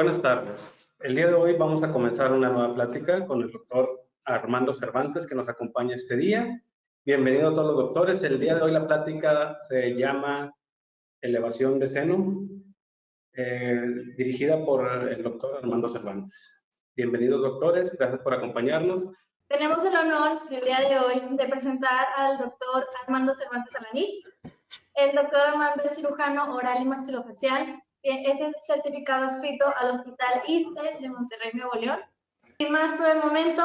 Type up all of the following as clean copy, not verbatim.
Buenas tardes. El día de hoy vamos a comenzar una nueva plática con el doctor Armando Cervantes, que nos acompaña este día. Bienvenido a todos los doctores. El día de hoy la plática se llama Elevación de seno, dirigida por el doctor Armando Cervantes. Bienvenidos, doctores. Gracias por acompañarnos. Tenemos el honor el día de hoy de presentar al doctor Armando Cervantes Alanís. El doctor Armando es cirujano oral y maxilofacial. Es certificado adscrito al Hospital ISSSTE de Monterrey, Nuevo León. Sin más por el momento,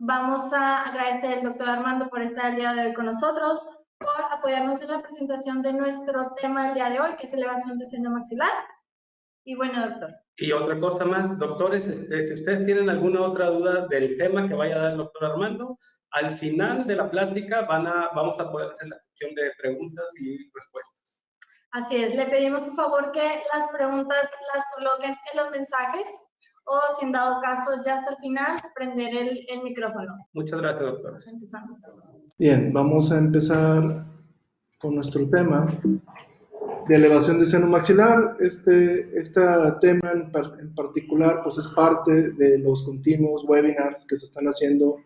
vamos a agradecer al doctor Armando por estar el día de hoy con nosotros, por apoyarnos en la presentación de nuestro tema el día de hoy, que es elevación de seno maxilar. Y bueno, doctor. Y otra cosa más, doctores, si ustedes tienen alguna otra duda del tema que vaya a dar el doctor Armando, al final de la plática vamos a poder hacer la sección de preguntas y respuestas. Así es, le pedimos por favor que las preguntas las coloquen en los mensajes o, si en dado caso, ya hasta el final, prender el micrófono. Muchas gracias, doctores. Empezamos. Bien, vamos a empezar con nuestro tema de elevación de seno maxilar. Este tema en particular pues es parte de los continuos webinars que se están haciendo,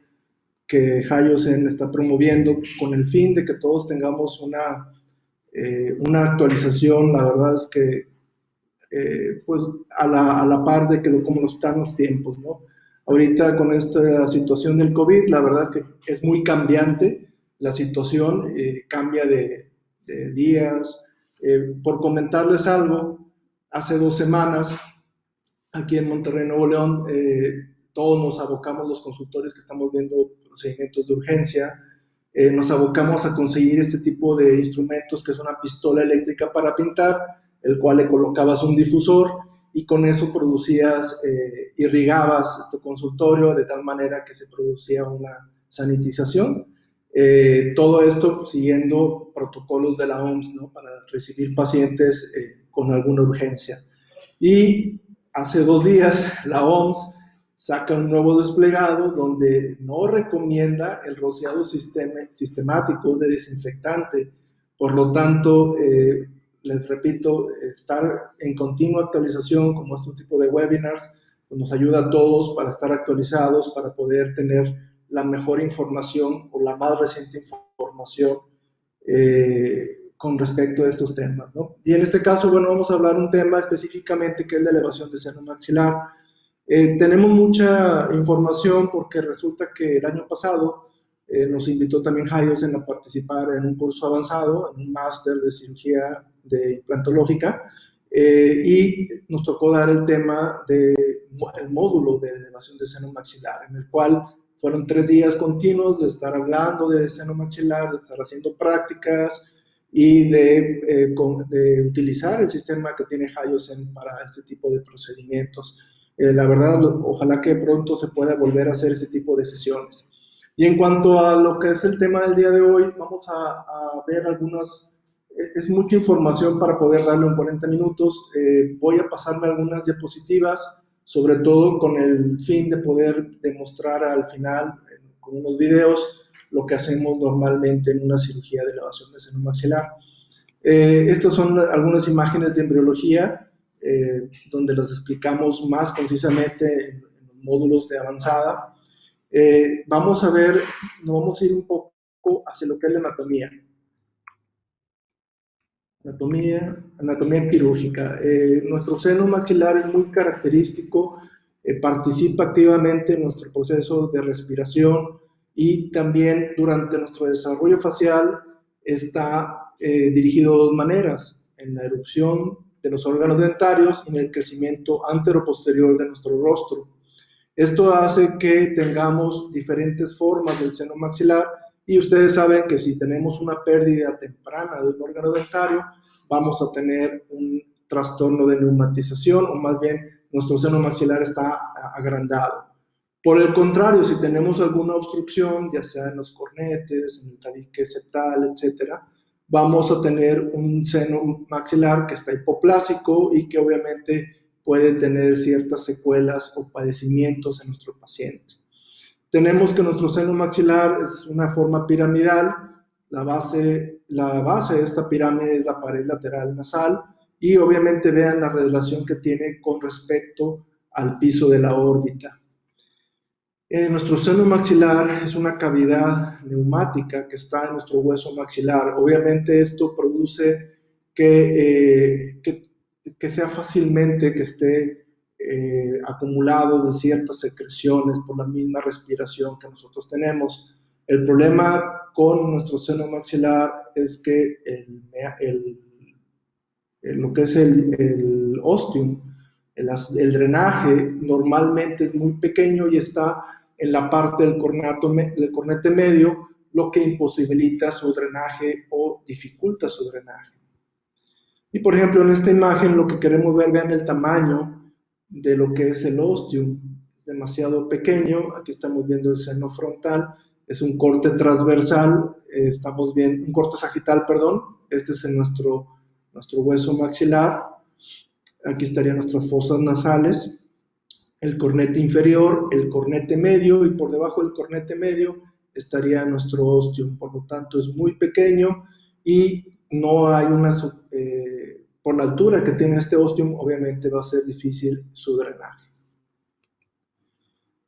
que Hayosen está promoviendo con el fin de que todos tengamos una actualización. La verdad es que pues a la par de cómo están los tiempos, ¿no? Ahorita con esta situación del COVID, la verdad es que es muy cambiante la situación, cambia de días. Por comentarles algo, hace 2 semanas, aquí en Monterrey, Nuevo León, todos nos abocamos, los consultores que estamos viendo procedimientos de urgencia, nos abocamos a conseguir este tipo de instrumentos, que es una pistola eléctrica para pintar, el cual le colocabas un difusor y con eso producías, irrigabas tu consultorio de tal manera que se producía una sanitización. Todo esto siguiendo protocolos de la OMS, ¿no? Para recibir pacientes con alguna urgencia. Y hace 2 días la OMS saca un nuevo desplegado donde no recomienda el rociado sistemático de desinfectante. Por lo tanto, les repito, estar en continua actualización como este tipo de webinars pues nos ayuda a todos para estar actualizados, para poder tener la mejor información o la más reciente información con respecto a estos temas, ¿no? Y en este caso, bueno, vamos a hablar un tema específicamente que es la elevación de seno maxilar. Tenemos mucha información porque resulta que el año pasado nos invitó también Hayosen a participar en un curso avanzado, en un máster de cirugía implantológica, y nos tocó dar el tema del módulo de elevación de seno maxilar, en el cual fueron 3 días continuos de estar hablando de seno maxilar, de estar haciendo prácticas y de utilizar el sistema que tiene Hayosen para este tipo de procedimientos. La verdad, ojalá que pronto se pueda volver a hacer ese tipo de sesiones. Y en cuanto a lo que es el tema del día de hoy, vamos a ver algunas, es mucha información para poder darle en 40 minutos. Voy a pasarme algunas diapositivas, sobre todo con el fin de poder demostrar al final, con unos videos, lo que hacemos normalmente en una cirugía de elevación de seno maxilar. Estas son algunas imágenes de embriología, donde las explicamos más concisamente en los módulos de avanzada. Vamos a ver, nos vamos a ir un poco hacia lo que es la anatomía. Anatomía quirúrgica. Nuestro seno maxilar es muy característico, participa activamente en nuestro proceso de respiración y también durante nuestro desarrollo facial está dirigido de 2 maneras: en la erupción de los órganos dentarios y en el crecimiento antero-posterior de nuestro rostro. Esto hace que tengamos diferentes formas del seno maxilar, y ustedes saben que si tenemos una pérdida temprana de un órgano dentario, vamos a tener un trastorno de neumatización, o más bien nuestro seno maxilar está agrandado. Por el contrario, si tenemos alguna obstrucción, ya sea en los cornetes, en el tabique septal, etcétera, vamos a tener un seno maxilar que está hipoplásico y que obviamente puede tener ciertas secuelas o padecimientos en nuestro paciente. Tenemos que nuestro seno maxilar es una forma piramidal. La base de esta pirámide es la pared lateral nasal, y obviamente vean la relación que tiene con respecto al piso de la órbita. Nuestro seno maxilar es una cavidad neumática que está en nuestro hueso maxilar. Obviamente esto produce que sea fácilmente que esté acumulado de ciertas secreciones por la misma respiración que nosotros tenemos. El problema con nuestro seno maxilar es que lo que es el ostium, el drenaje normalmente es muy pequeño y está en la parte del cornete medio, lo que imposibilita su drenaje o dificulta su drenaje. Y por ejemplo, en esta imagen lo que queremos ver, vean el tamaño de lo que es el ostium, es demasiado pequeño. Aquí estamos viendo el seno frontal, es un corte transversal, estamos viendo un corte sagital, perdón, este es nuestro hueso maxilar. Aquí estarían nuestras fosas nasales, el cornete inferior, el cornete medio, y por debajo del cornete medio estaría nuestro ostium. Por lo tanto, es muy pequeño y no hay por la altura que tiene este ostium, obviamente va a ser difícil su drenaje.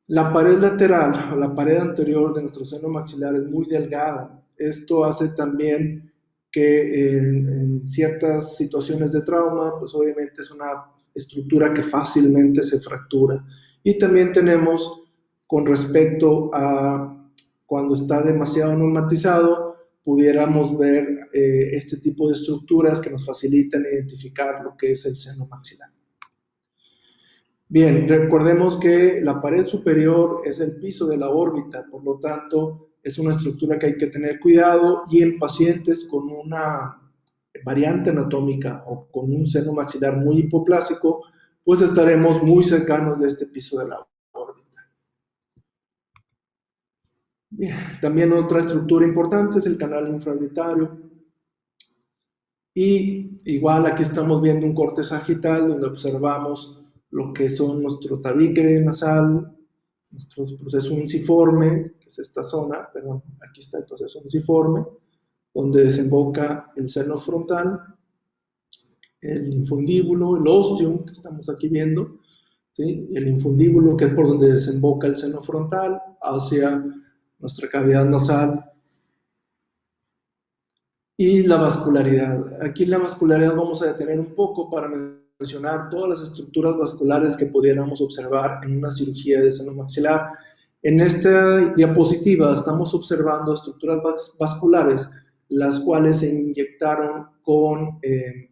La pared lateral o la pared anterior de nuestro seno maxilar es muy delgada. Esto hace también que en ciertas situaciones de trauma, pues obviamente es una estructura que fácilmente se fractura. Y también tenemos, con respecto a cuando está demasiado normatizado, pudiéramos ver este tipo de estructuras que nos facilitan identificar lo que es el seno maxilar. Bien, recordemos que la pared superior es el piso de la órbita, por lo tanto, es una estructura que hay que tener cuidado, y en pacientes con una variante anatómica o con un seno maxilar muy hipoplásico, pues estaremos muy cercanos de este piso de la órbita. Bien, también otra estructura importante es el canal infraorbitario. Y igual aquí estamos viendo un corte sagital donde observamos lo que son nuestro tabique nasal, nuestro proceso unciforme, que es esta zona, perdón, aquí está el proceso unciforme, donde desemboca el seno frontal, el infundíbulo, el ostium, que estamos aquí viendo, ¿sí? El infundíbulo, que es por donde desemboca el seno frontal, hacia nuestra cavidad nasal, y la vascularidad. Aquí en la vascularidad vamos a detener un poco para mencionar todas las estructuras vasculares que pudiéramos observar en una cirugía de seno maxilar. En esta diapositiva estamos observando estructuras vasculares, las cuales se inyectaron con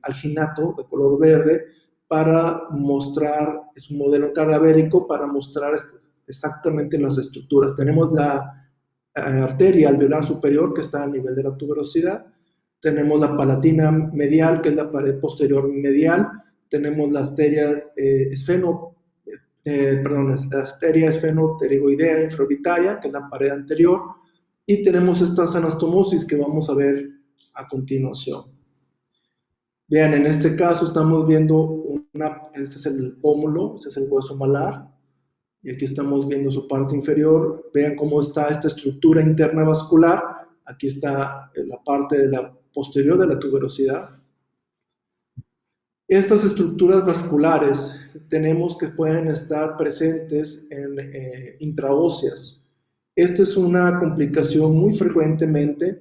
alginato de color verde para mostrar, es un modelo cadavérico para mostrar exactamente las estructuras. Tenemos la arteria alveolar superior, que está a nivel de la tuberosidad. Tenemos la palatina medial, que es la pared posterior medial. Tenemos la arteria esfenopterygoidea infraorbitaria, que es la pared anterior. Y tenemos estas anastomosis que vamos a ver a continuación. Vean, en este caso estamos viendo este es el pómulo, este es el hueso malar. Y aquí estamos viendo su parte inferior. Vean cómo está esta estructura interna vascular. Aquí está la parte de la posterior de la tuberosidad. Estas estructuras vasculares tenemos que pueden estar presentes en intraóseas. Esta es una complicación muy frecuentemente,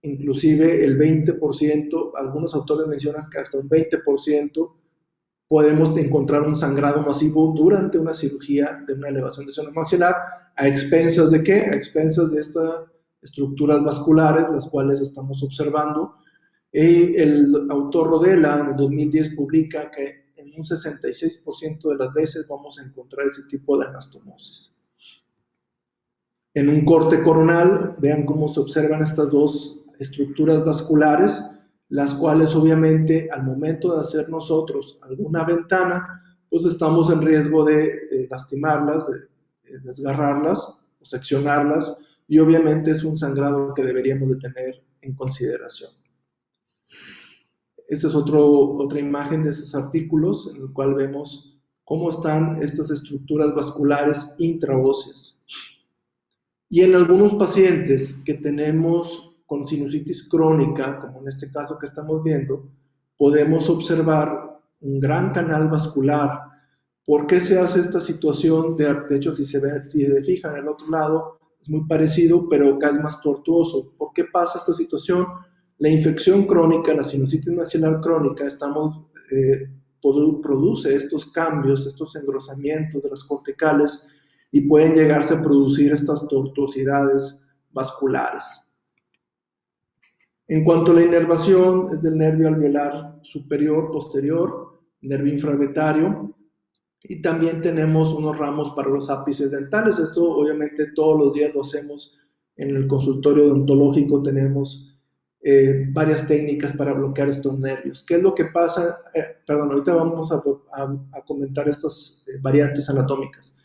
inclusive el 20%, algunos autores mencionan que hasta un 20%, podemos encontrar un sangrado masivo durante una cirugía de una elevación de seno maxilar, a expensas de ¿qué? A expensas de estas estructuras vasculares, las cuales estamos observando. El autor Rodela en el 2010 publica que en un 66% de las veces vamos a encontrar ese tipo de anastomosis. En un corte coronal, vean cómo se observan estas dos estructuras vasculares, las cuales obviamente al momento de hacer nosotros alguna ventana, pues estamos en riesgo de lastimarlas, de desgarrarlas o seccionarlas, y obviamente es un sangrado que deberíamos de tener en consideración. Esta es otra imagen de esos artículos en el cual vemos cómo están estas estructuras vasculares intraóseas. Y en algunos pacientes que tenemos con sinusitis crónica, como en este caso que estamos viendo, podemos observar un gran canal vascular ¿Por qué se hace esta situación? De hecho, si se fijan en el otro lado, es muy parecido, pero acá es más tortuoso. ¿Por qué pasa esta situación? La infección crónica, la sinusitis maxilar crónica, produce estos cambios, estos engrosamientos de las corticales y pueden llegarse a producir estas tortuosidades vasculares. En cuanto a la inervación, es del nervio alveolar superior, posterior, nervio infravetario, y también tenemos unos ramos para los ápices dentales. Esto obviamente todos los días lo hacemos en el consultorio odontológico, tenemos varias técnicas para bloquear estos nervios. ¿Qué es lo que pasa? Ahorita vamos a comentar estas variantes anatómicas.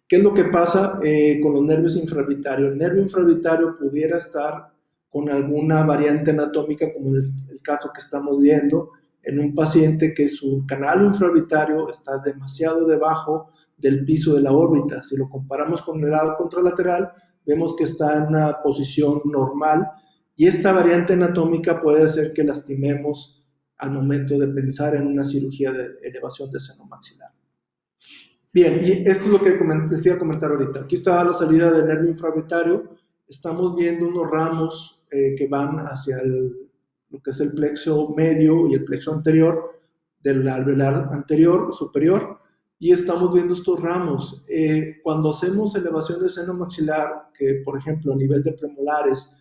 ¿Qué es lo que pasa con los nervios infravitarios? El nervio infravitario pudiera estar con alguna variante anatómica, como en el caso que estamos viendo, en un paciente que su canal infravitario está demasiado debajo del piso de la órbita. Si lo comparamos con el lado contralateral, vemos que está en una posición normal y esta variante anatómica puede hacer que lastimemos al momento de pensar en una cirugía de elevación de seno maxilar. Bien, y esto es lo que les iba a comentar ahorita. Aquí está la salida del nervio infravitario. Estamos viendo unos ramos que van hacia lo que es el plexo medio y el plexo anterior del alveolar anterior, superior, y estamos viendo estos ramos. Cuando hacemos elevación de seno maxilar, que por ejemplo a nivel de premolares,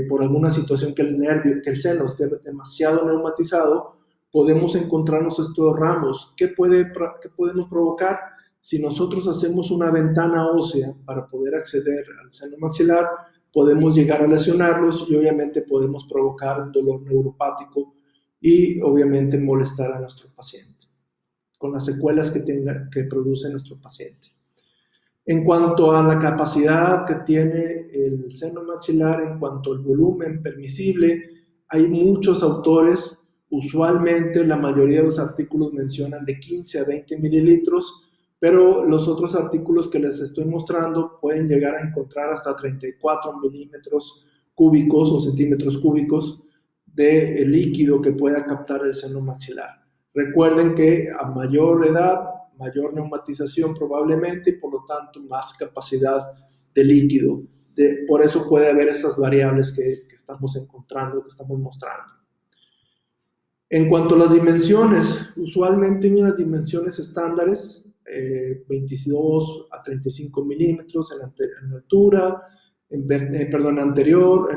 por alguna situación que el seno esté demasiado neumatizado, podemos encontrarnos estos ramos. ¿Qué podemos provocar? Si nosotros hacemos una ventana ósea para poder acceder al seno maxilar, podemos llegar a lesionarlos y obviamente podemos provocar un dolor neuropático y obviamente molestar a nuestro paciente, con las secuelas que produce nuestro paciente. En cuanto a la capacidad que tiene el seno maxilar, en cuanto al volumen permisible, hay muchos autores, usualmente la mayoría de los artículos mencionan de 15 a 20 mililitros, pero los otros artículos que les estoy mostrando pueden llegar a encontrar hasta 34 milímetros cúbicos o centímetros cúbicos de líquido que pueda captar el seno maxilar. Recuerden que a mayor edad, mayor neumatización probablemente y por lo tanto más capacidad de líquido. Por eso puede haber esas variables que estamos encontrando, que estamos mostrando. En cuanto a las dimensiones, usualmente hay unas dimensiones estándares, 22 a 35 milímetros en altura, anterior,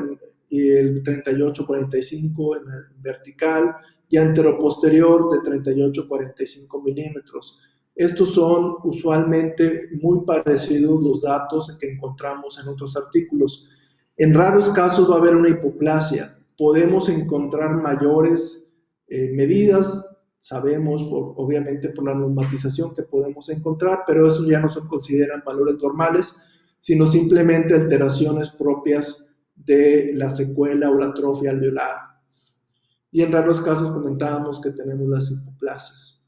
y el 38-45 en el vertical, y anteroposterior de 38-45 milímetros. Estos son usualmente muy parecidos los datos que encontramos en otros artículos. En raros casos va a haber una hipoplasia. Podemos encontrar mayores medidas, sabemos obviamente por la normatización que podemos encontrar, pero eso ya no se consideran valores normales, sino simplemente alteraciones propias de la secuela o la atrofia alveolar. Y en raros casos comentábamos que tenemos las hipoplasias.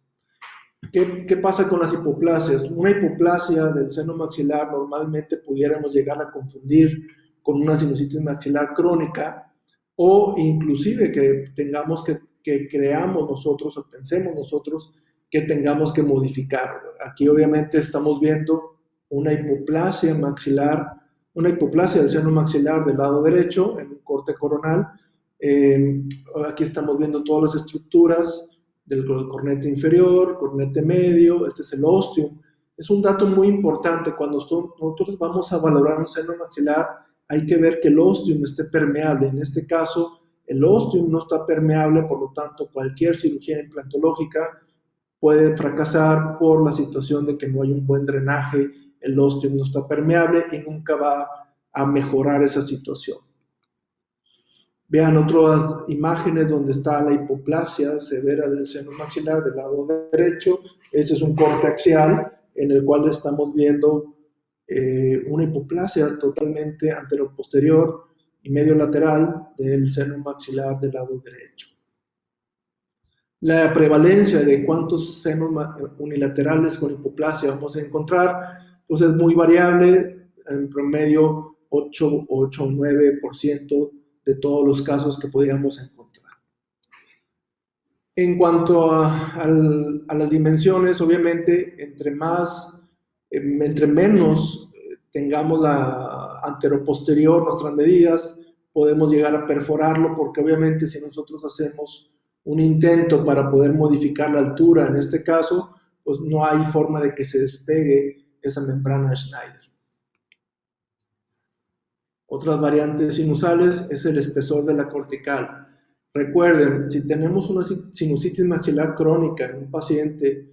¿Qué pasa con las hipoplasias? Una hipoplasia del seno maxilar normalmente pudiéramos llegar a confundir con una sinusitis maxilar crónica o inclusive que tengamos que creamos nosotros o pensemos nosotros que tengamos que modificar. Aquí obviamente estamos viendo una hipoplasia maxilar, una hipoplasia del seno maxilar del lado derecho en un corte coronal. Aquí estamos viendo todas las estructuras del cornete inferior, cornete medio, este es el ostium. Es un dato muy importante. Cuando nosotros vamos a valorar un seno maxilar, hay que ver que el ostium esté permeable. En este caso, el ostium no está permeable, por lo tanto, cualquier cirugía implantológica puede fracasar por la situación de que no hay un buen drenaje, el ostium no está permeable y nunca va a mejorar esa situación. Vean otras imágenes donde está la hipoplasia severa del seno maxilar del lado derecho. Ese es un corte axial en el cual estamos viendo una hipoplasia totalmente anteroposterior y medio lateral del seno maxilar del lado derecho. La prevalencia de cuántos senos unilaterales con hipoplasia vamos a encontrar, pues es muy variable, en promedio 8 o 9% de todos los casos que podríamos encontrar. En cuanto a las dimensiones, obviamente, entre menos tengamos la anteroposterior, nuestras medidas, podemos llegar a perforarlo, porque obviamente si nosotros hacemos un intento para poder modificar la altura, en este caso, pues no hay forma de que se despegue esa membrana de Schneider. Otras variantes sinusales es el espesor de la cortical. Recuerden, si tenemos una sinusitis maxilar crónica en un paciente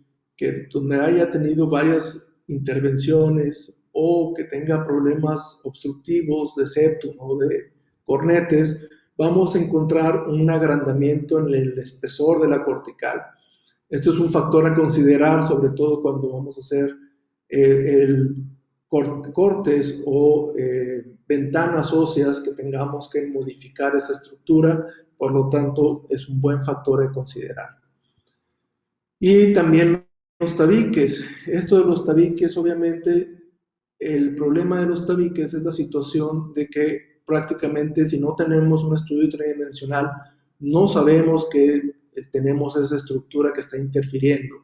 donde haya tenido varias intervenciones o que tenga problemas obstructivos de septum o de cornetes, vamos a encontrar un agrandamiento en el espesor de la cortical. Esto es un factor a considerar, sobre todo cuando vamos a hacer el cortes o ventanas óseas que tengamos que modificar esa estructura, por lo tanto es un buen factor a considerar. Y también los tabiques. Esto de los tabiques, obviamente, el problema de los tabiques es la situación de que prácticamente si no tenemos un estudio tridimensional, no sabemos que tenemos esa estructura que está interfiriendo.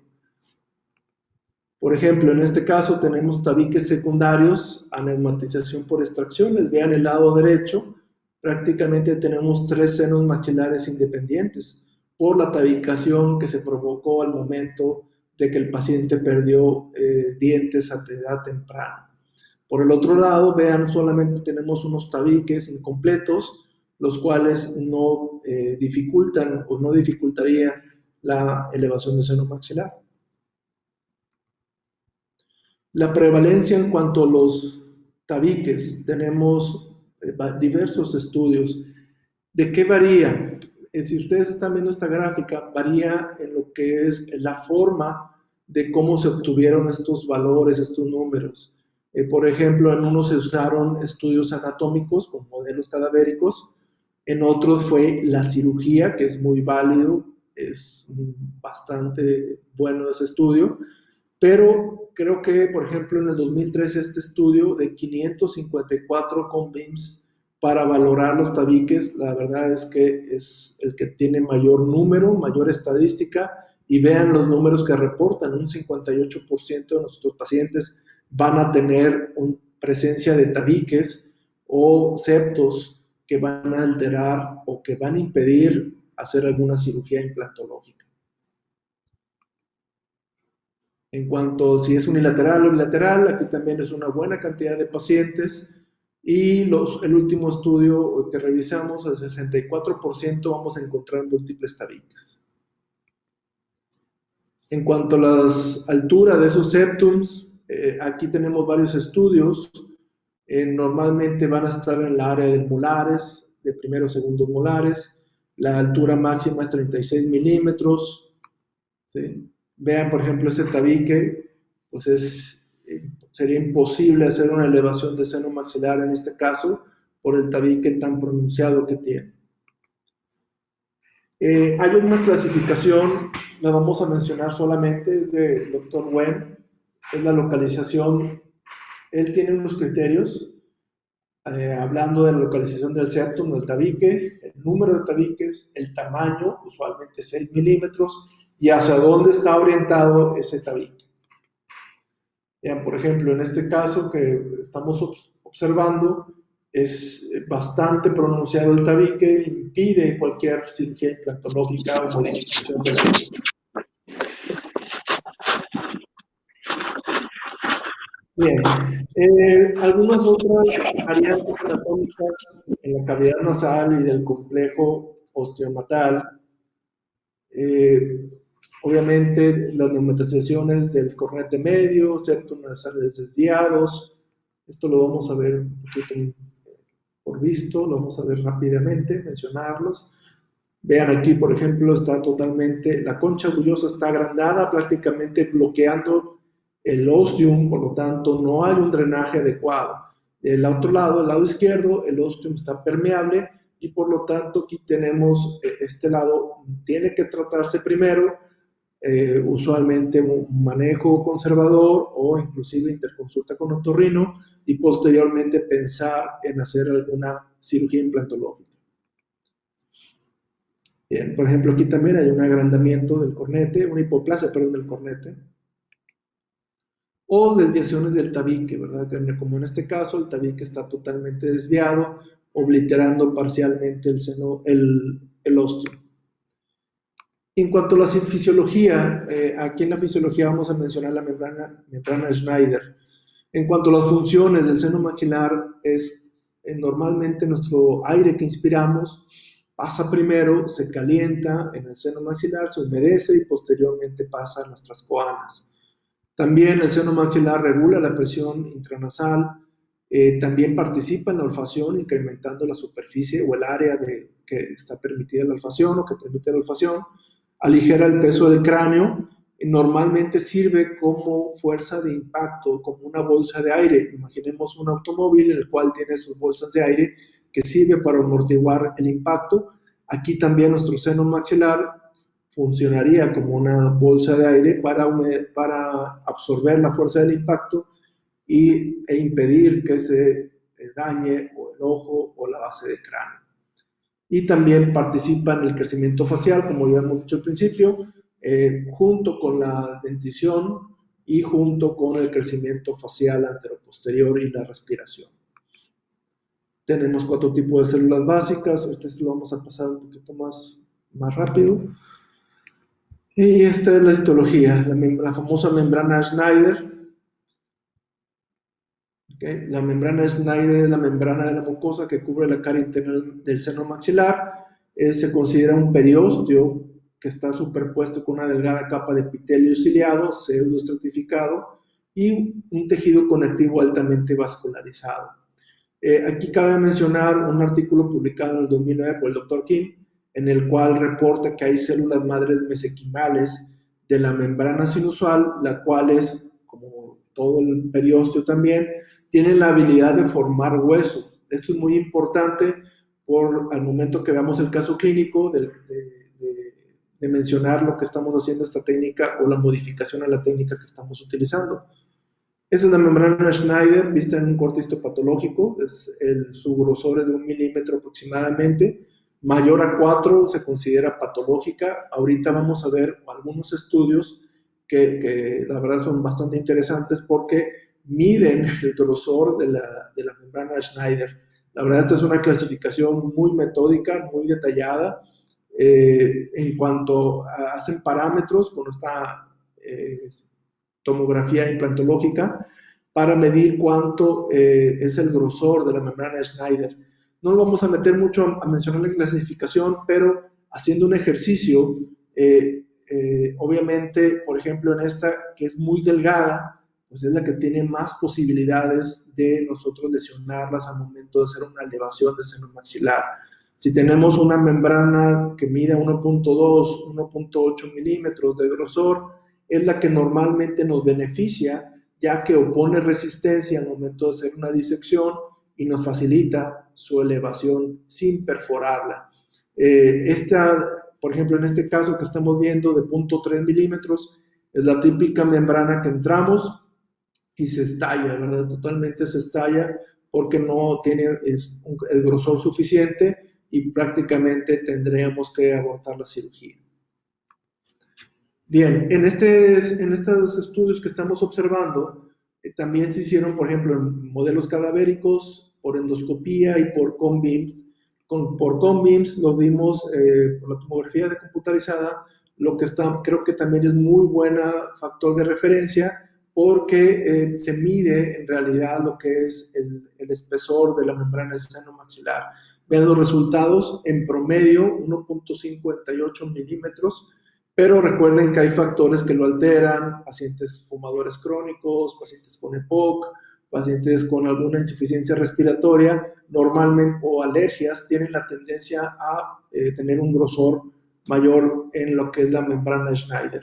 Por ejemplo, en este caso tenemos tabiques secundarios a neumatización por extracciones. Vean el lado derecho, prácticamente tenemos 3 senos maxilares independientes por la tabicación que se provocó al momento de que el paciente perdió dientes a edad temprana. Por el otro lado, vean, solamente tenemos unos tabiques incompletos, los cuales no dificultan o no dificultarían la elevación del seno maxilar. La prevalencia en cuanto a los tabiques, tenemos diversos estudios. ¿De qué varía? Si ustedes están viendo esta gráfica, varía en lo que es la forma de cómo se obtuvieron estos valores, estos números. Por ejemplo, en unos se usaron estudios anatómicos con modelos cadavéricos, en otros fue la cirugía, que es muy válido, es bastante bueno ese estudio, pero creo que, por ejemplo, en el 2013 este estudio de 554 con BIMS para valorar los tabiques, la verdad es que es el que tiene mayor número, mayor estadística, y vean los números que reportan, un 58% de nuestros pacientes van a tener presencia de tabiques o septos que van a alterar o que van a impedir hacer alguna cirugía implantológica. En cuanto a si es unilateral o bilateral, aquí también es una buena cantidad de pacientes. Y el último estudio que revisamos, el 64% vamos a encontrar múltiples tabiques. En cuanto a las alturas de esos septums, aquí tenemos varios estudios. Normalmente van a estar en la área de molares, de primeros o segundos molares. La altura máxima es 36 milímetros. ¿Sí? Vean, por ejemplo, este tabique, pues sería imposible hacer una elevación de seno maxilar en este caso por el tabique tan pronunciado que tiene. Hay una clasificación, la vamos a mencionar solamente, es del Dr. Wen, es la localización. Él tiene unos criterios, hablando de la localización del septum, del tabique, el número de tabiques, el tamaño, usualmente 6 milímetros, y hacia dónde está orientado ese tabique. Vean, por ejemplo, en este caso que estamos observando, es bastante pronunciado el tabique, impide cualquier cirugía implantológica o modificación de la vida. Bien, algunas otras variantes anatómicas en la cavidad nasal y del complejo osteomatal. Obviamente las neumatizaciones del cornete medio, septum nasales desviados, esto lo vamos a ver un poquito por visto, lo vamos a ver rápidamente, mencionarlos. Vean aquí, por ejemplo, está totalmente, la concha bullosa está agrandada, prácticamente bloqueando el ostium, por lo tanto no hay un drenaje adecuado. Del otro lado, el lado izquierdo, el ostium está permeable y por lo tanto aquí tenemos este lado, tiene que tratarse primero, usualmente un manejo conservador o inclusive interconsulta con otorrino y posteriormente pensar en hacer alguna cirugía implantológica. Bien, por ejemplo, aquí también hay un agrandamiento del cornete, una hipoplasia, perdón, del cornete, o desviaciones del tabique, ¿verdad? Como en este caso, el tabique está totalmente desviado, obliterando parcialmente el seno, el ósteo. En cuanto a la fisiología, aquí en la fisiología vamos a mencionar la membrana Schneider. En cuanto a las funciones del seno maxilar, es normalmente nuestro aire que inspiramos pasa primero, se calienta en el seno maxilar, se humedece y posteriormente pasa a nuestras coanas. También el seno maxilar regula la presión intranasal, también participa en la olfacción, incrementando la superficie o el área que está permitida la olfacción o que permite la olfacción, aligera el peso del cráneo, normalmente sirve como fuerza de impacto, como una bolsa de aire. Imaginemos un automóvil en el cual tiene sus bolsas de aire que sirve para amortiguar el impacto. Aquí también nuestro seno maxilar funcionaría como una bolsa de aire para absorber la fuerza del impacto e impedir que se dañe o el ojo o la base del cráneo. Y también participa en el crecimiento facial, como ya hemos dicho al principio, junto con la dentición y junto con el crecimiento facial anteroposterior y la respiración. Tenemos 4 tipos de células básicas, ahorita lo vamos a pasar un poquito más rápido. Y esta es la histología, la famosa membrana Schneider. ¿Okay? La membrana Schneider es la membrana de la mucosa que cubre la cara interna del seno maxilar. Se considera un periósteo que está superpuesto con una delgada capa de epitelio ciliado, pseudoestratificado, y un tejido conectivo altamente vascularizado. Aquí cabe mencionar un artículo publicado en el 2009 por el Dr. Kim, en el cual reporta que hay células madres mesenquimales de la membrana sinusal, la cual es, como todo el periósteo también, tienen la habilidad de formar hueso. Esto es muy importante al momento que veamos el caso clínico de mencionar lo que estamos haciendo esta técnica o la modificación a la técnica que estamos utilizando. Esa es la membrana Schneider vista en un corte histopatológico, su grosor es de 1 milímetro aproximadamente, mayor a 4 se considera patológica. Ahorita vamos a ver algunos estudios que la verdad son bastante interesantes porque miden el grosor de la membrana Schneider. La verdad esta es una clasificación muy metódica, muy detallada, en cuanto hacen parámetros con esta tomografía implantológica para medir cuánto es el grosor de la membrana Schneider. No lo vamos a meter mucho a mencionar la clasificación, pero haciendo un ejercicio, obviamente, por ejemplo, en esta que es muy delgada, pues es la que tiene más posibilidades de nosotros lesionarlas al momento de hacer una elevación de seno maxilar. Si tenemos una membrana que mida 1.2, 1.8 milímetros de grosor, es la que normalmente nos beneficia, ya que opone resistencia al momento de hacer una disección y nos facilita su elevación sin perforarla. Por ejemplo, en este caso que estamos viendo de 0.3 milímetros, es la típica membrana que entramos y se estalla, ¿verdad? Totalmente se estalla porque no tiene el grosor suficiente y prácticamente tendríamos que abortar la cirugía. Bien, en estos estudios que estamos observando, también se hicieron, por ejemplo, en modelos cadavéricos, por endoscopía y por COM-BIMS. Por COM-BIMS lo vimos por la tomografía computarizada, lo que creo que también es muy buen factor de referencia porque se mide en realidad lo que es el espesor de la membrana del seno maxilar. Vean los resultados, en promedio 1.58 milímetros, pero recuerden que hay factores que lo alteran, pacientes fumadores crónicos, pacientes con EPOC, pacientes con alguna insuficiencia respiratoria, normalmente, o alergias, tienen la tendencia a tener un grosor mayor en lo que es la membrana Schneider.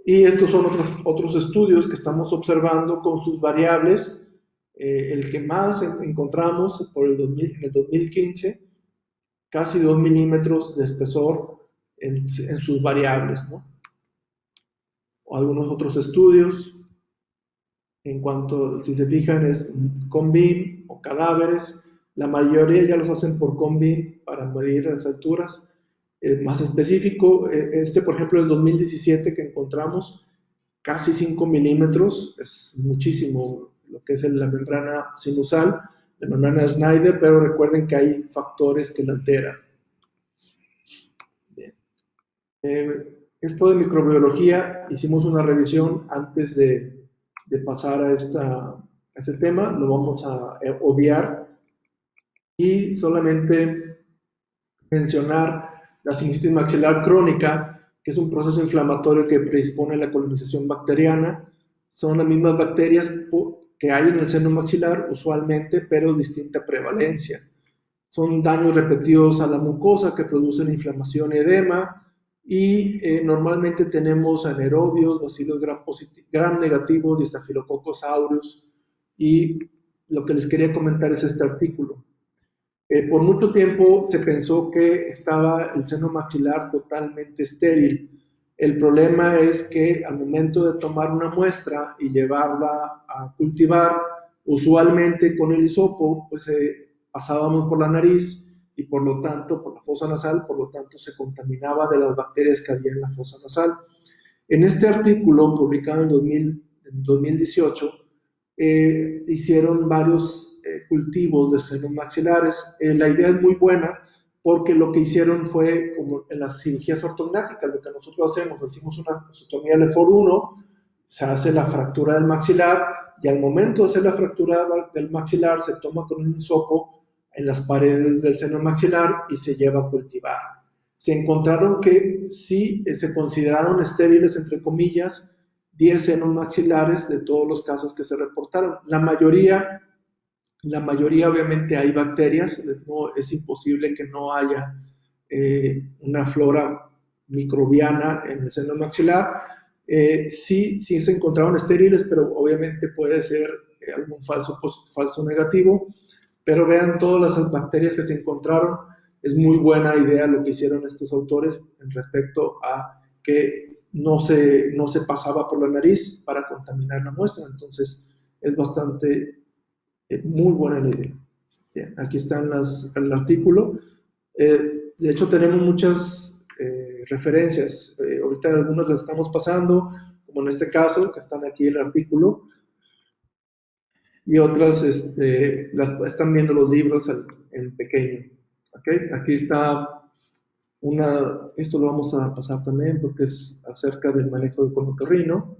Y estos son otros estudios que estamos observando con sus variables. El que más encontramos en el 2015, casi 2 milímetros de espesor en sus variables, ¿no? O algunos otros estudios, en cuanto, si se fijan, es con BIM o cadáveres, La mayoría ya los hacen por combi para medir las alturas. Más específico, por ejemplo, el 2017 que encontramos, casi 5 milímetros, es muchísimo lo que es la membrana sinusal, la membrana Schneider, pero recuerden que hay factores que la alteran. Bien. Esto de microbiología, hicimos una revisión antes de pasar a este tema, lo vamos a obviar y solamente mencionar la sinusitis maxilar crónica, que es un proceso inflamatorio que predispone a la colonización bacteriana. Son las mismas bacterias que hay en el seno maxilar usualmente, pero distinta prevalencia. Son daños repetidos a la mucosa que producen inflamación y edema, y normalmente tenemos anaerobios, bacilos gram negativos y Staphylococcus aureus. Y lo que les quería comentar es este artículo. Por mucho tiempo se pensó que estaba el seno maxilar totalmente estéril. El problema es que al momento de tomar una muestra y llevarla a cultivar, usualmente con el hisopo, pues pasábamos por la nariz y por lo tanto, por la fosa nasal, por lo tanto se contaminaba de las bacterias que había en la fosa nasal. En este artículo, publicado en 2018, hicieron varios cultivos de senos maxilares. La idea es muy buena porque lo que hicieron fue, como en las cirugías ortognáticas, lo que nosotros hacemos una osteotomía Lefort 1, se hace la fractura del maxilar y al momento de hacer la fractura del maxilar se toma con un hisopo en las paredes del seno maxilar y se lleva a cultivar. Se encontraron que sí se consideraron estériles, entre comillas, 10 senos maxilares de todos los casos que se reportaron. La mayoría obviamente hay bacterias, no, es imposible que no haya una flora microbiana en el seno maxilar. Sí se encontraron estériles, pero obviamente puede ser algún falso negativo, pero vean todas las bacterias que se encontraron. Es muy buena idea lo que hicieron estos autores en respecto a que no se pasaba por la nariz para contaminar la muestra. Entonces es bastante muy buena la idea. Bien, aquí están el artículo. De hecho tenemos muchas referencias. Ahorita algunas las estamos pasando, como en este caso, que están aquí el artículo, y otras están viendo los libros en pequeño. ¿Okay? Aquí está esto lo vamos a pasar también porque es acerca del manejo de conotorrino.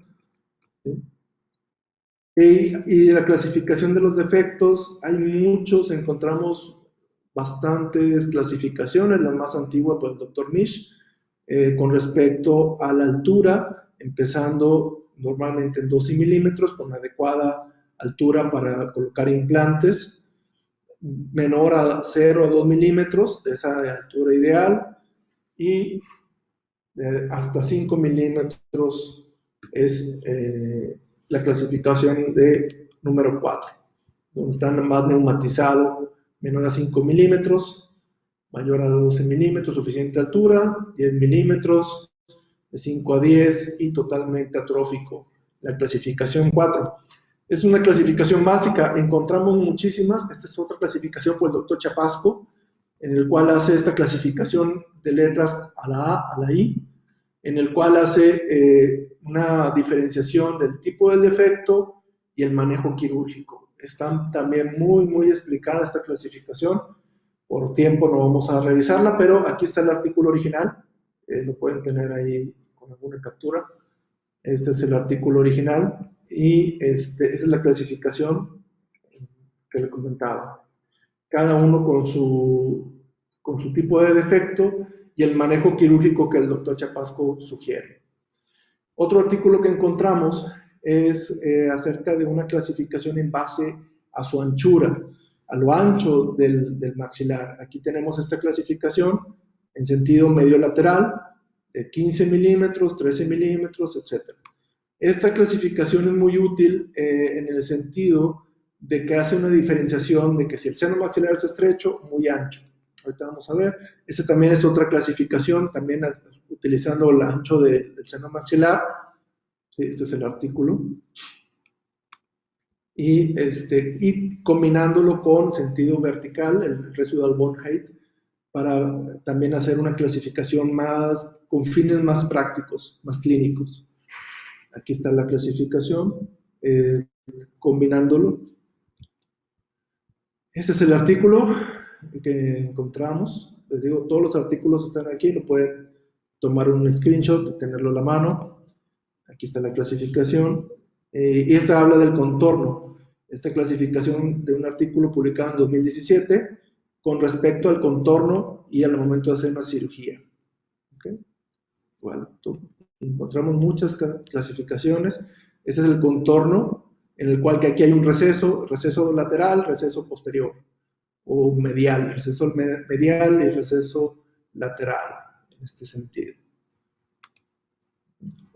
¿Sí? Y la clasificación de los defectos, hay muchos, encontramos bastantes clasificaciones, la más antigua por el Dr. Misch, con respecto a la altura, empezando normalmente en 12 milímetros, con adecuada altura para colocar implantes, menor a 0 a 2 milímetros, de esa altura ideal, y hasta 5 milímetros es la clasificación de número 4, donde están más neumatizado, menor a 5 milímetros, mayor a 12 milímetros, suficiente altura, 10 milímetros, de 5 a 10 y totalmente atrófico, la clasificación 4. Es una clasificación básica, encontramos muchísimas. Esta es otra clasificación por el doctor Chapasco, en el cual hace esta clasificación de letras a la A, a la I, en el cual hace una diferenciación del tipo del defecto y el manejo quirúrgico. Está también muy explicada esta clasificación. Por tiempo no vamos a revisarla, pero aquí está el artículo original. Lo pueden tener ahí con alguna captura. Este es el artículo original y esa es la clasificación que le comentaba. Cada uno con su tipo de defecto y el manejo quirúrgico que el doctor Chapasco sugiere. Otro artículo que encontramos es acerca de una clasificación en base a su anchura, a lo ancho del maxilar. Aquí tenemos esta clasificación en sentido medio lateral, de 15 milímetros, 13 milímetros, etc. Esta clasificación es muy útil en el sentido de que hace una diferenciación de que si el seno maxilar es estrecho, muy ancho. Ahorita vamos a ver. Esta también es otra clasificación, también utilizando el ancho del seno maxilar. Sí, este es el artículo. y combinándolo con sentido vertical, el residual bond height, para también hacer una clasificación más, con fines más prácticos, más clínicos. Aquí está la clasificación, combinándolo. Este es el artículo que encontramos. Les digo, todos los artículos están aquí, lo pueden tomar un screenshot, tenerlo a la mano. Aquí está la clasificación. Y esta habla del contorno. Esta clasificación de un artículo publicado en 2017 con respecto al contorno y al momento de hacer una cirugía. ¿Okay? Bueno, encontramos muchas clasificaciones. Este es el contorno, en el cual que aquí hay un receso lateral, receso posterior, o medial, receso medial y receso lateral, en este sentido.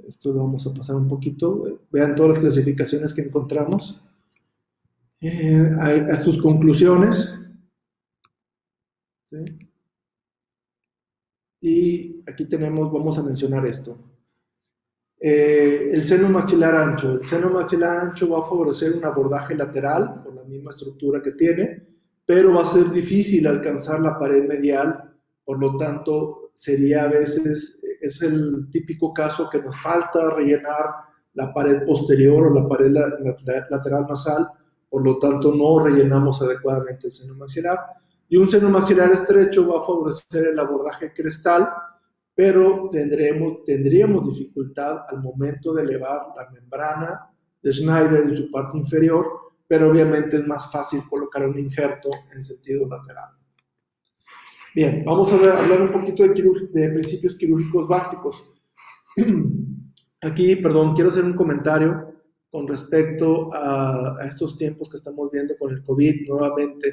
Esto lo vamos a pasar un poquito. Vean todas las clasificaciones que encontramos. A sus conclusiones. ¿Sí? Y aquí tenemos, vamos a mencionar esto. El seno maxilar ancho. El seno maxilar ancho va a favorecer un abordaje lateral por la misma estructura que tiene, pero va a ser difícil alcanzar la pared medial, por lo tanto sería a veces, es el típico caso que nos falta rellenar la pared posterior o la pared lateral nasal, por lo tanto no rellenamos adecuadamente el seno maxilar. Y un seno maxilar estrecho va a favorecer el abordaje crestal, pero tendríamos dificultad al momento de elevar la membrana de Schneider en su parte inferior, pero obviamente es más fácil colocar un injerto en sentido lateral. Bien, vamos a hablar un poquito de principios quirúrgicos básicos. Aquí, perdón, quiero hacer un comentario con respecto a estos tiempos que estamos viendo con el COVID nuevamente.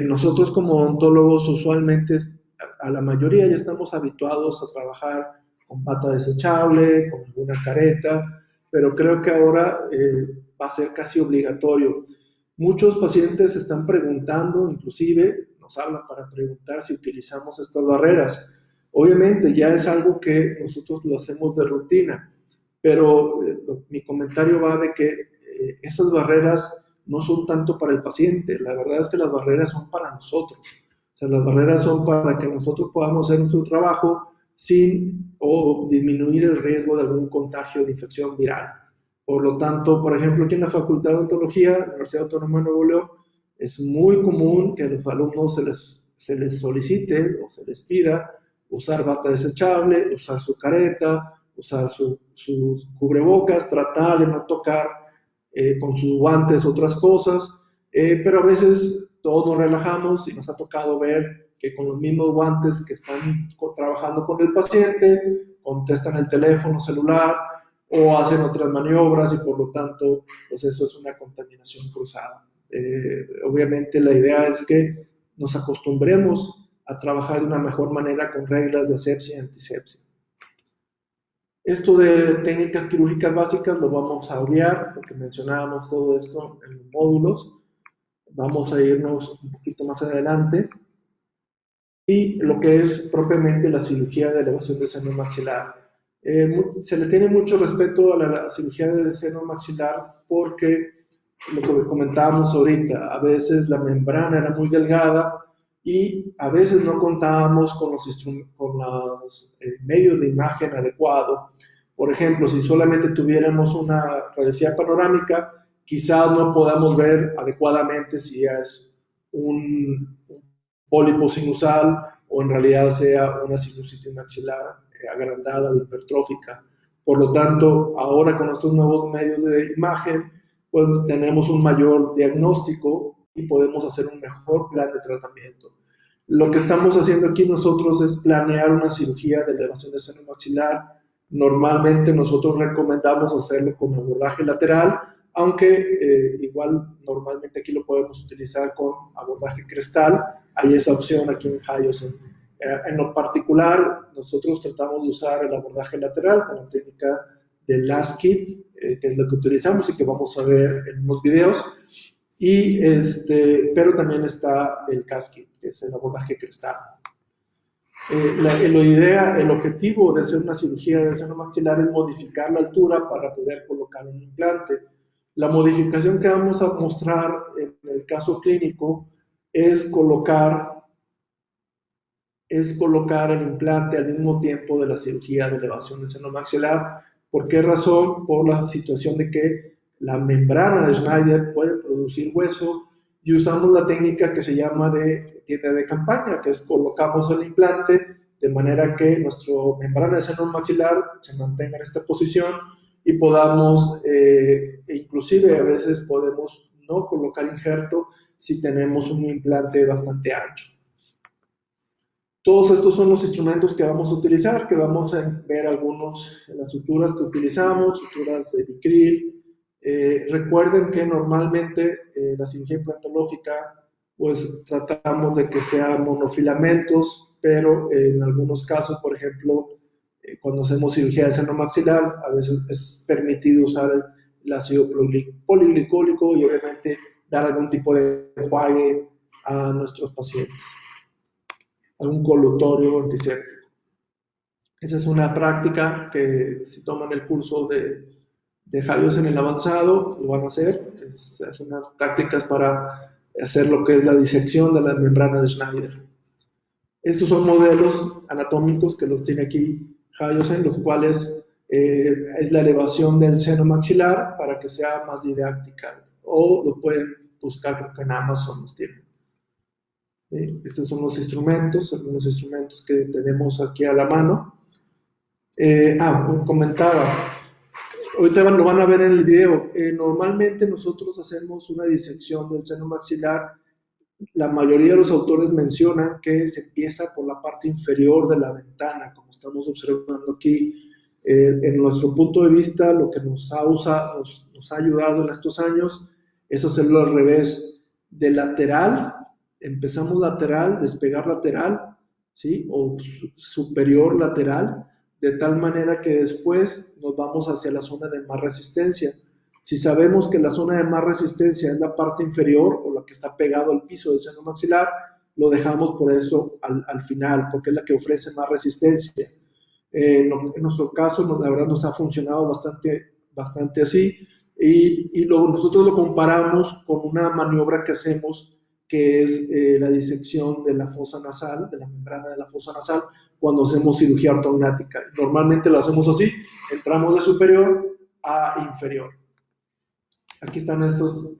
Nosotros como odontólogos usualmente a la mayoría ya estamos habituados a trabajar con bata desechable, con alguna careta, pero creo que ahora va a ser casi obligatorio. Muchos pacientes están preguntando, inclusive nos hablan para preguntar si utilizamos estas barreras. Obviamente ya es algo que nosotros lo hacemos de rutina, pero mi comentario va de que esas barreras no son tanto para el paciente, la verdad es que las barreras son para nosotros. O sea, las barreras son para que nosotros podamos hacer nuestro trabajo sin o disminuir el riesgo de algún contagio de infección viral. Por lo tanto, por ejemplo, aquí en la Facultad de Odontología, la Universidad Autónoma de Nuevo León, es muy común que a los alumnos se les solicite o se les pida usar bata desechable, usar su careta, usar sus cubrebocas, tratar de no tocar con sus guantes otras cosas, pero a veces todos nos relajamos y nos ha tocado ver que con los mismos guantes que están trabajando con el paciente, contestan el teléfono celular o hacen otras maniobras y por lo tanto, pues eso es una contaminación cruzada. Obviamente la idea es que nos acostumbremos a trabajar de una mejor manera con reglas de asepsia y antisepsia. Esto de técnicas quirúrgicas básicas lo vamos a obviar porque mencionábamos todo esto en los módulos. Vamos a irnos un poquito más adelante. Y lo que es propiamente la cirugía de elevación de seno maxilar. Se le tiene mucho respeto a la cirugía de seno maxilar porque lo que comentábamos ahorita, a veces la membrana era muy delgada y a veces no contábamos con los medios de imagen adecuados. Por ejemplo, si solamente tuviéramos una radiografía panorámica, quizás no podamos ver adecuadamente si es un pólipo sinusal o en realidad sea una sinusitis maxilar agrandada o hipertrófica. Por lo tanto, ahora con estos nuevos medios de imagen, pues tenemos un mayor diagnóstico y podemos hacer un mejor plan de tratamiento. Lo que estamos haciendo aquí nosotros es planear una cirugía de elevación de seno maxilar. Normalmente nosotros recomendamos hacerlo con abordaje lateral, aunque igual normalmente aquí lo podemos utilizar con abordaje crestal. Hay esa opción aquí en Hyosen. En lo particular, nosotros tratamos de usar el abordaje lateral con la técnica del last kit, que es lo que utilizamos y que vamos a ver en unos videos. Pero también está el cast kit, que es el abordaje crestal. El objetivo de hacer una cirugía del seno maxilar es modificar la altura para poder colocar un implante. La modificación que vamos a mostrar en el caso clínico es colocar el implante al mismo tiempo de la cirugía de elevación del seno maxilar. ¿Por qué razón? Por la situación de que la membrana de Schneider puede producir hueso y usamos la técnica que se llama de tienda de campaña, que es colocamos el implante de manera que nuestra membrana de seno maxilar se mantenga en esta posición y podamos, inclusive a veces podemos no colocar injerto si tenemos un implante bastante ancho. Todos estos son los instrumentos que vamos a utilizar, que vamos a ver algunos de las suturas que utilizamos, suturas de Vicryl. Recuerden que normalmente la cirugía implantológica, pues tratamos de que sean monofilamentos, pero en algunos casos, por ejemplo, cuando hacemos cirugía de seno maxilar, a veces es permitido usar el ácido poliglicólico y obviamente dar algún tipo de enjuague a nuestros pacientes, algún colutorio antiséptico. Esa es una práctica que si toman el curso de Javios en el avanzado, lo van a hacer. Es unas prácticas para hacer lo que es la disección de la membrana de Schneider. Estos son modelos anatómicos que los tiene aquí Javios, en los cuales es la elevación del seno maxilar para que sea más didáctica. O lo pueden buscar, creo que en Amazon los tienen. Estos son los instrumentos, algunos instrumentos que tenemos aquí a la mano. Comentaba, ahorita lo van a ver en el video, normalmente nosotros hacemos una disección del seno maxilar. La mayoría de los autores mencionan que se empieza por la parte inferior de la ventana, como estamos observando aquí. En nuestro punto de vista, lo que nos ha ayudado en estos años es hacerlo al revés, de lateral. Empezamos lateral, despegar lateral, ¿sí? O superior lateral, de tal manera que después nos vamos hacia la zona de más resistencia. Si sabemos que la zona de más resistencia es la parte inferior o la que está pegado al piso del seno maxilar, lo dejamos por eso al final, porque es la que ofrece más resistencia. En nuestro caso, la verdad, nos ha funcionado bastante así, y nosotros lo comparamos con una maniobra que hacemos, que es la disección de la fosa nasal, de la membrana de la fosa nasal, cuando hacemos cirugía ortognática. Normalmente lo hacemos así, entramos de superior a inferior. Aquí están estos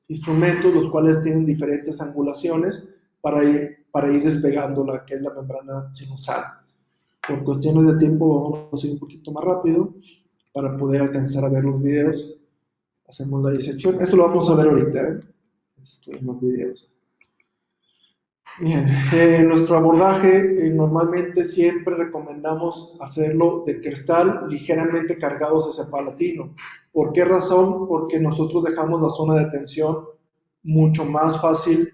instrumentos, los cuales tienen diferentes angulaciones para ir despegando la que es la membrana sinusal. Por cuestiones de tiempo vamos a ir un poquito más rápido para poder alcanzar a ver los videos. Hacemos la disección. Esto lo vamos a ver ahorita, en los videos. Bien, nuestro abordaje normalmente siempre recomendamos hacerlo de cristal ligeramente cargados hacia palatino. ¿Por qué razón? Porque nosotros dejamos la zona de tensión mucho más fácil,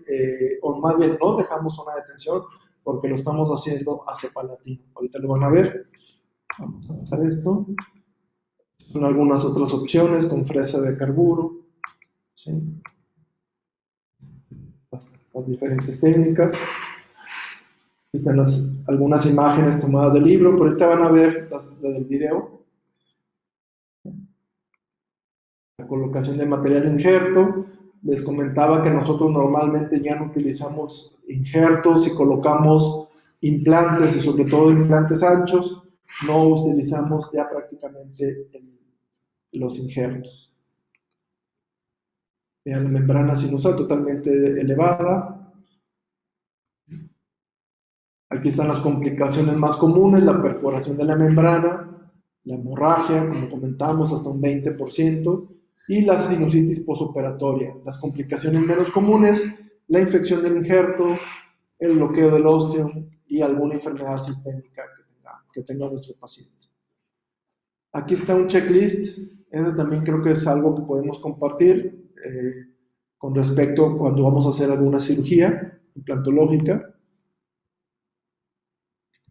o más bien no dejamos zona de tensión porque lo estamos haciendo hacia palatino. Ahorita lo van a ver. Vamos a avanzar esto. Son algunas otras opciones con fresa de carburo, ¿sí? Las diferentes técnicas. Aquí están algunas imágenes tomadas del libro, pero ahorita van a ver las del video. La colocación de material de injerto. Les comentaba que nosotros normalmente ya no utilizamos injertos y colocamos implantes, y sobre todo implantes anchos. No utilizamos ya prácticamente los injertos. Vean la membrana sinusal totalmente elevada. Aquí están las complicaciones más comunes: la perforación de la membrana, la hemorragia, como comentamos, hasta un 20%, y la sinusitis postoperatoria. Las complicaciones menos comunes: la infección del injerto, el bloqueo del ostium y alguna enfermedad sistémica que tenga nuestro paciente. Aquí está un checklist. Ese también creo que es algo que podemos compartir con respecto a cuando vamos a hacer alguna cirugía implantológica.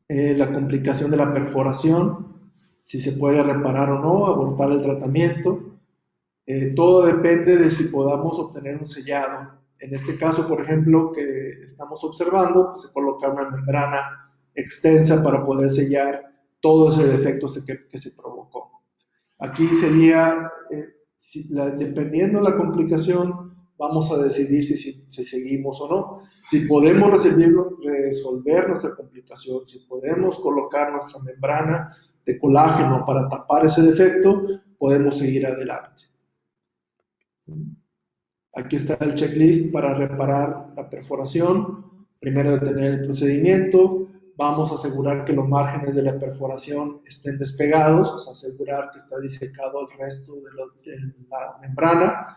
La complicación de la perforación, si se puede reparar o no, abortar el tratamiento. Todo depende de si podamos obtener un sellado. En este caso, por ejemplo, que estamos observando, pues se coloca una membrana extensa para poder sellar todo ese defecto que se provocó. Aquí sería dependiendo de la complicación, vamos a decidir si seguimos o no. Si podemos resolver nuestra complicación, si podemos colocar nuestra membrana de colágeno para tapar ese defecto, podemos seguir adelante. Aquí está el checklist para reparar la perforación. Primero detener el procedimiento. Vamos a asegurar que los márgenes de la perforación estén despegados, o sea, asegurar que está disecado el resto de la membrana.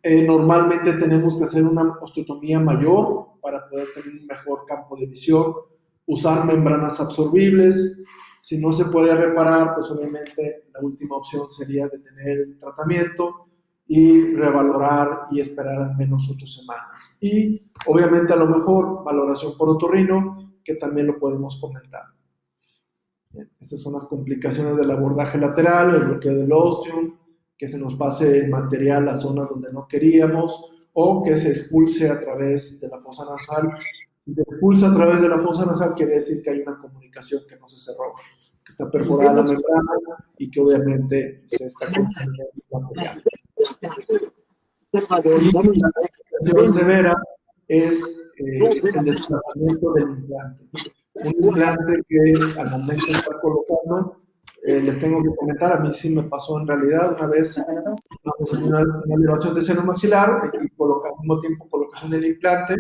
Normalmente tenemos que hacer una osteotomía mayor para poder tener un mejor campo de visión. Usar membranas absorbibles. Si no se puede reparar, pues obviamente la última opción sería detener el tratamiento y revalorar y esperar al menos 8 semanas. Y obviamente a lo mejor valoración por otorrino, que también lo podemos comentar. Estas son las complicaciones del abordaje lateral, el bloqueo del ostium, que se nos pase el material a zonas donde no queríamos, o que se expulse a través de la fosa nasal. Si se expulsa a través de la fosa nasal, quiere decir que hay una comunicación que no se cerró, que está perforada la membrana y que obviamente se está contaminando el material. Y la complicación severa es el desplazamiento del implante. Un implante que al momento de estar colocando, les tengo que comentar, a mí sí me pasó en realidad, una vez estamos en una elevación de seno maxilar y al mismo tiempo colocación del implante,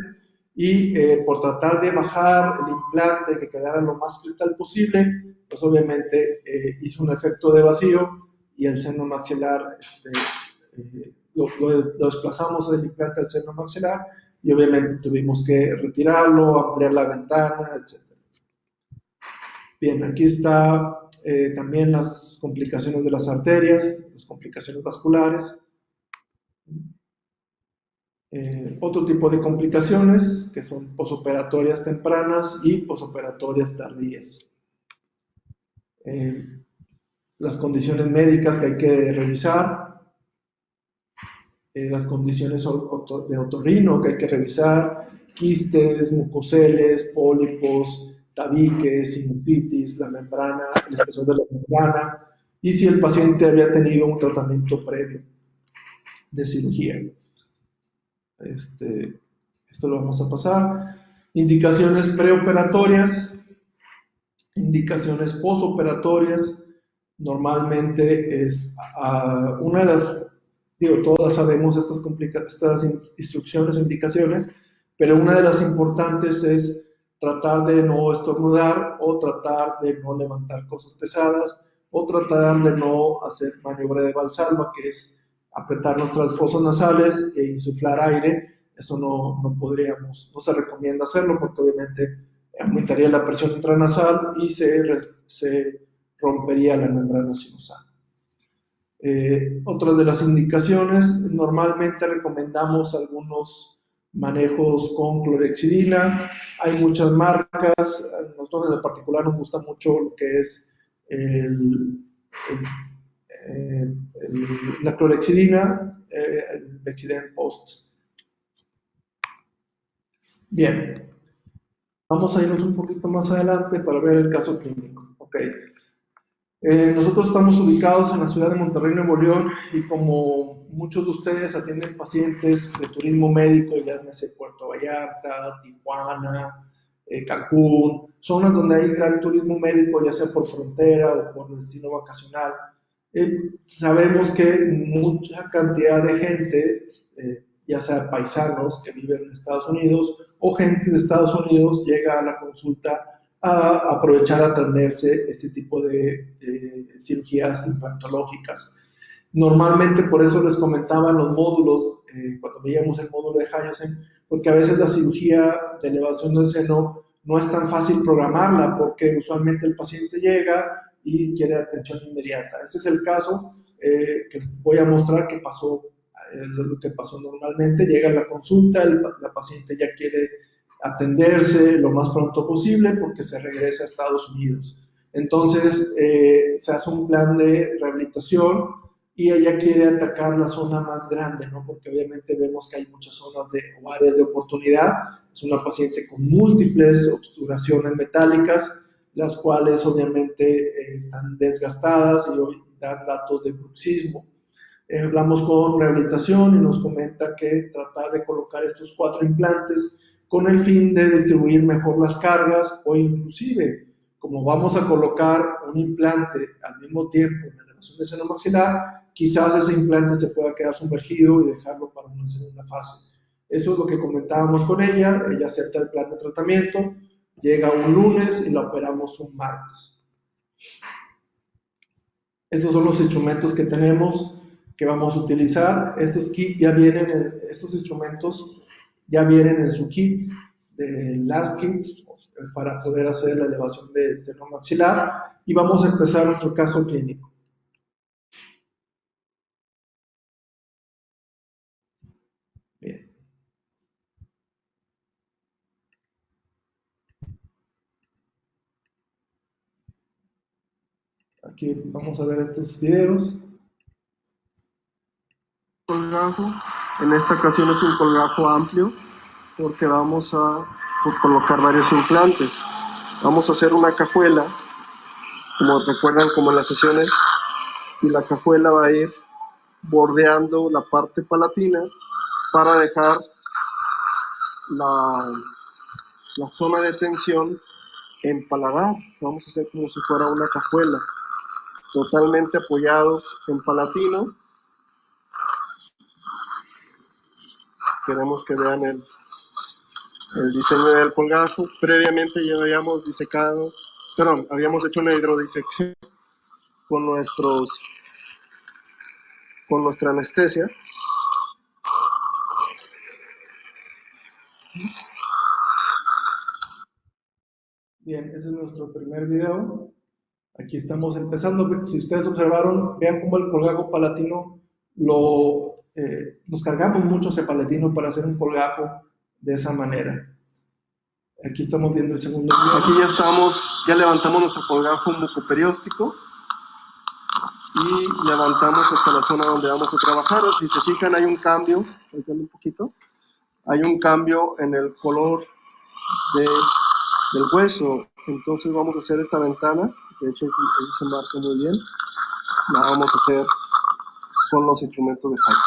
y por tratar de bajar el implante que quedara lo más cristal posible, pues obviamente hizo un efecto de vacío y el seno maxilar lo desplazamos del implante al seno maxilar y obviamente tuvimos que retirarlo, ampliar la ventana, etc. Bien, aquí está también las complicaciones de las arterias, las complicaciones vasculares. Otro tipo de complicaciones que son posoperatorias tempranas y posoperatorias tardías. Las condiciones médicas que hay que revisar, las condiciones de otorrino que hay que revisar, quistes, mucoceles, pólipos, tabiques, sinusitis, la membrana, el espesor de la membrana, y si el paciente había tenido un tratamiento previo de cirugía. Esto lo vamos a pasar. Indicaciones preoperatorias, indicaciones posoperatorias. Normalmente es una de las, todas sabemos estas instrucciones o indicaciones, pero una de las importantes es tratar de no estornudar o tratar de no levantar cosas pesadas o tratar de no hacer maniobra de Valsalva, que es apretar nuestras fosas nasales e insuflar aire. Eso no se recomienda hacerlo porque obviamente aumentaría la presión intranasal y se rompería la membrana sinusal. Otra de las indicaciones, normalmente recomendamos algunos manejos con clorhexidina. Hay muchas marcas, a nosotros en particular nos gusta mucho lo que es la clorhexidina, el Bexident Post. Bien, vamos a irnos un poquito más adelante para ver el caso clínico. Okay. Nosotros estamos ubicados en la ciudad de Monterrey, Nuevo León, y como muchos de ustedes atienden pacientes de turismo médico, llámese Puerto Vallarta, Tijuana, Cancún, zonas donde hay gran turismo médico, ya sea por frontera o por destino vacacional. Sabemos que mucha cantidad de gente, ya sea paisanos que viven en Estados Unidos o gente de Estados Unidos, llega a la consulta a aprovechar a atenderse este tipo de cirugías implantológicas. Normalmente, por eso les comentaba en los módulos, cuando veíamos el módulo de Hyosen, pues que a veces la cirugía de elevación del seno no es tan fácil programarla, porque usualmente el paciente llega y quiere atención inmediata. Este es el caso que les voy a mostrar que pasó, lo que pasó normalmente. Llega a la consulta, la paciente ya quiere atenderse lo más pronto posible porque se regresa a Estados Unidos. Entonces se hace un plan de rehabilitación y ella quiere atacar la zona más grande, ¿no? Porque obviamente vemos que hay muchas zonas o áreas de oportunidad. Es una paciente con múltiples obturaciones metálicas, las cuales obviamente están desgastadas y hoy dan datos de bruxismo. Hablamos con rehabilitación y nos comenta que tratar de colocar estos 4 implantes con el fin de distribuir mejor las cargas o inclusive, como vamos a colocar un implante al mismo tiempo en la elevación de seno maxilar, quizás ese implante se pueda quedar sumergido y dejarlo para una segunda fase. Eso es lo que comentábamos con ella. Ella acepta el plan de tratamiento, llega un lunes y la operamos un martes. Estos son los instrumentos que tenemos que vamos a utilizar. Estos instrumentos ya vienen en su kit de last kit para poder hacer la elevación de seno maxilar y vamos a empezar nuestro caso clínico. Bien. Aquí vamos a ver estos videos. Colgajo, en esta ocasión es un colgajo amplio porque vamos a colocar varios implantes. Vamos a hacer una cajuela, como recuerdan, como en las sesiones, y la cajuela va a ir bordeando la parte palatina para dejar la zona de tensión en paladar. Vamos a hacer como si fuera una cajuela, totalmente apoyados en palatino. Queremos que vean el diseño del colgajo. Previamente ya habíamos habíamos hecho una hidrodisección con nuestra anestesia. Bien, ese es nuestro primer video. Aquí estamos empezando. Si ustedes observaron, vean cómo el colgajo palatino nos cargamos mucho ese palatino para hacer un colgajo de esa manera. Aquí estamos viendo el segundo video. Aquí ya levantamos nuestro colgajo mucoperióstico y levantamos hasta la zona donde vamos a trabajar. Si se fijan, hay un cambio, un poquito, hay un cambio en el color del hueso. Entonces vamos a hacer esta ventana, de hecho ahí se marca muy bien, la vamos a hacer con los instrumentos de Jaime.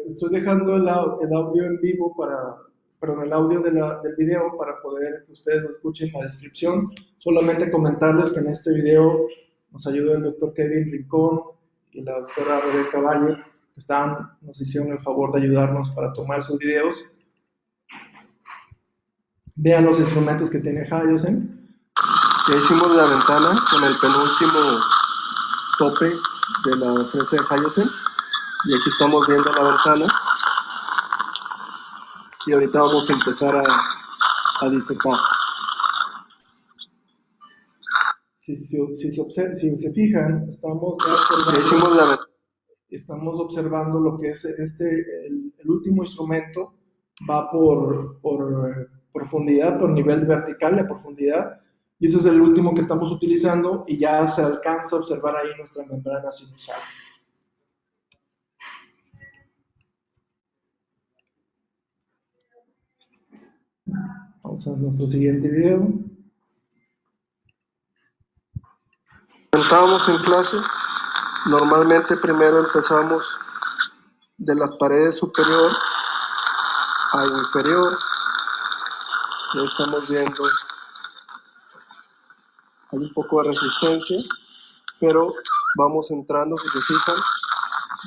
Estoy dejando el audio en vivo el audio del video para poder que ustedes escuchen la descripción. Solamente comentarles que en este video nos ayudó el doctor Kevin Rincón y la doctora Rebeca Valle, que nos hicieron el favor de ayudarnos para tomar sus videos. Vean los instrumentos que tiene Hyosen. Ya hicimos la ventana con el penúltimo tope de la frente de Hyosen y aquí estamos viendo la ventana y ahorita vamos a empezar a disecar. Si se fijan, estamos observando lo que es el último instrumento. Va por profundidad, por nivel vertical de profundidad, y ese es el último que estamos utilizando y ya se alcanza a observar ahí nuestra membrana sinusal. Vamos a nuestro siguiente video. Comentábamos en clase, normalmente primero empezamos de las paredes superior a inferior. Ya estamos viendo, hay un poco de resistencia, pero vamos entrando, si se fijan,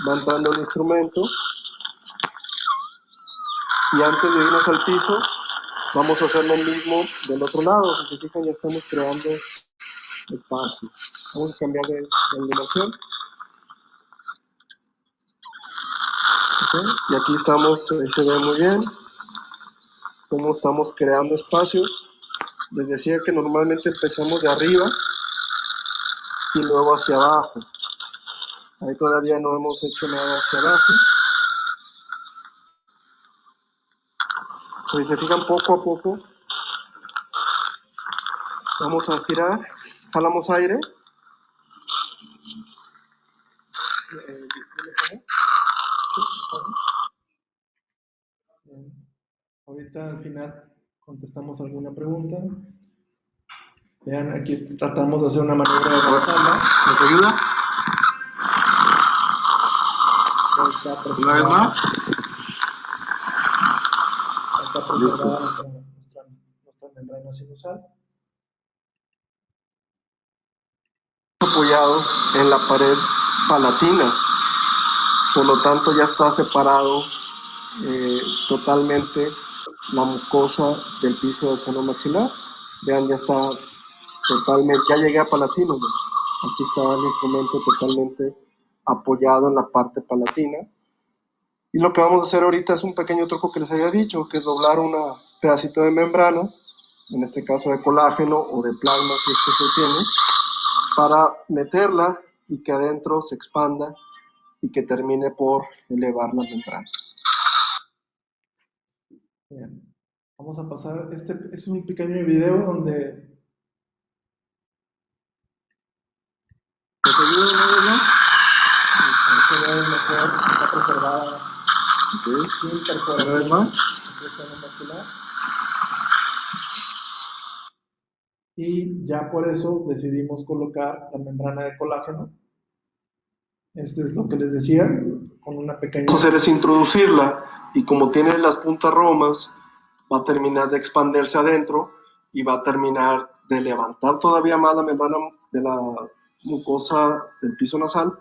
va entrando el instrumento y antes de irnos al piso vamos a hacer lo mismo del otro lado. Si se fijan, ya estamos creando espacio. Vamos a cambiar de animación. Okay. Y aquí estamos, se ve muy bien cómo estamos creando espacio. Les decía que normalmente empezamos de arriba y luego hacia abajo. Ahí todavía no hemos hecho nada hacia abajo. Si se fijan, poco a poco vamos a girar, jalamos aire. Ahorita al final contestamos alguna pregunta. Vean, aquí tratamos de hacer una maniobra de avanzarla. ¿Nos ayuda? Una vez más. Está preservada nuestra membrana sinusal. Apoyado en la pared palatina, por lo tanto ya está separado totalmente la mucosa del piso del seno maxilar. Vean, ya está totalmente, ya llegué a palatino, ¿no? Aquí está el instrumento totalmente apoyado en la parte palatina. Y lo que vamos a hacer ahorita es un pequeño truco que les había dicho, que es doblar un pedacito de membrana, en este caso de colágeno o de plasma, si es que se tiene, para meterla y que adentro se expanda y que termine por elevar la membrana. Bien. Vamos a pasar, este es un pequeño video donde... Está preservada sin perforación del seno maxilar. Y ya por eso decidimos colocar la membrana de colágeno. Este es lo que les decía, con una pequeña... Vamos a hacer es introducirla y como tiene las puntas romas, va a terminar de expandirse adentro y va a terminar de levantar todavía más la membrana de la mucosa del piso nasal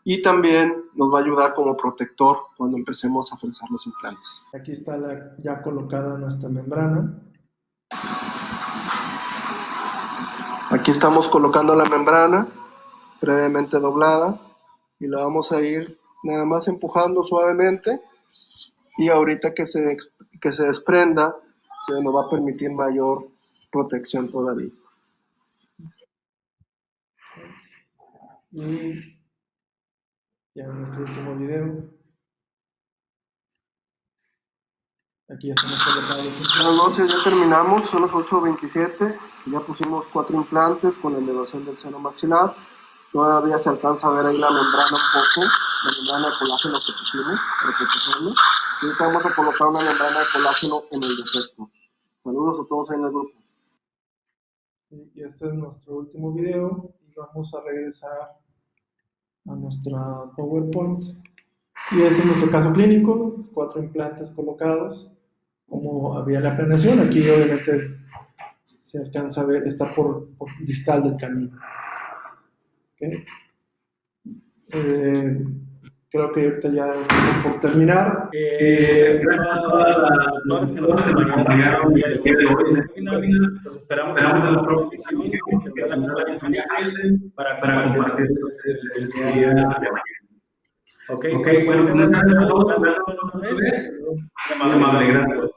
y también nos va a ayudar como protector cuando empecemos a fresar los implantes. Aquí está ya colocada nuestra membrana. Aquí estamos colocando la membrana previamente doblada y la vamos a ir nada más empujando suavemente y ahorita que se desprenda se nos va a permitir mayor protección todavía. Y ya en nuestro último video. Aquí ya estamos colocando los implantes. Buenas noches, ya terminamos, son las 8:27, ya pusimos 4 implantes con la elevación del seno maxilar. Todavía se alcanza a ver ahí la membrana un poco, la membrana de colágeno que pusimos para protegerlo. Y ahorita vamos a colocar una membrana de colágeno en el defecto. Saludos a todos ahí en el grupo. Y este es nuestro último video y vamos a regresar a nuestra PowerPoint. Y ese es nuestro caso clínico, 4 implantes colocados, como había la planeación. Aquí obviamente se alcanza a ver, está por distal del camino. ¿Okay? Creo que ahorita ya estamos por terminar. Gracias a todas las doctoras que nos acompañaron el día de hoy en este webinar. Los esperamos en la próxima edición que tendrá la compañía Hansen para compartir el día de mañana. Ok, bueno, muchas gracias a todos. Gracias. Muy amable, gracias.